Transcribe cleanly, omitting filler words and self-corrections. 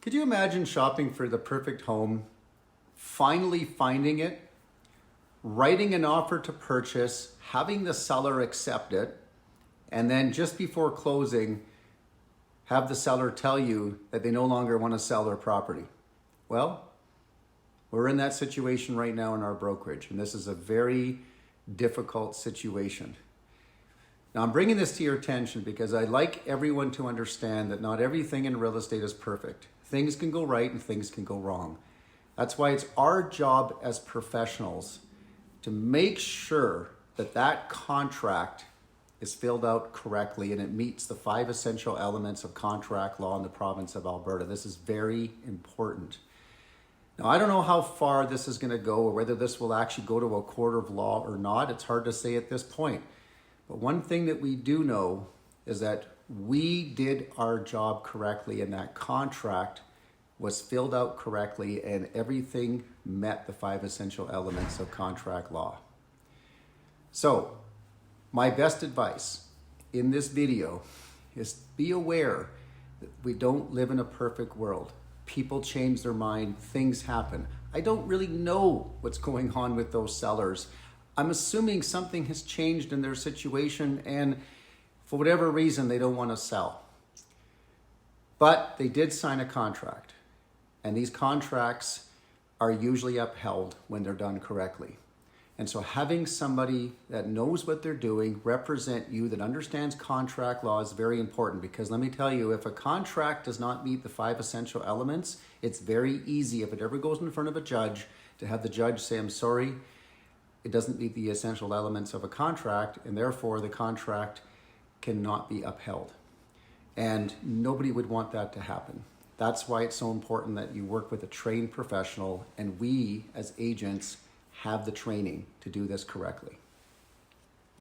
Could you imagine shopping for the perfect home, finally finding it, writing an offer to purchase, having the seller accept it, and then just before closing, have the seller tell you that they no longer want to sell their property? Well, we're in that situation right now in our brokerage, and this is a very difficult situation. Now, I'm bringing this to your attention because I'd like everyone to understand that not everything in real estate is perfect. Things can go right and things can go wrong. That's why it's our job as professionals to make sure that that contract is filled out correctly and it meets the 5 essential elements of contract law in the province of Alberta. This is very important. Now, I don't know how far this is going to go or whether this will actually go to a court of law or not. It's hard to say at this point. But one thing that we do know is that we did our job correctly and that contract was filled out correctly and everything met the 5 essential elements of contract law. So, my best advice in this video is be aware that we don't live in a perfect world. People change their mind, things happen. I don't really know what's going on with those sellers. I'm assuming something has changed in their situation and for whatever reason they don't want to sell. But they did sign a contract, and these contracts are usually upheld when they're done correctly. And so having somebody that knows what they're doing represent you, that understands contract law, is very important, because let me tell you, if a contract does not meet the 5 essential elements, it's very easy, if it ever goes in front of a judge, to have the judge say, I'm sorry, it doesn't meet the essential elements of a contract, and therefore the contract cannot be upheld. And nobody would want that to happen. That's why it's so important that you work with a trained professional, and we as agents have the training to do this correctly.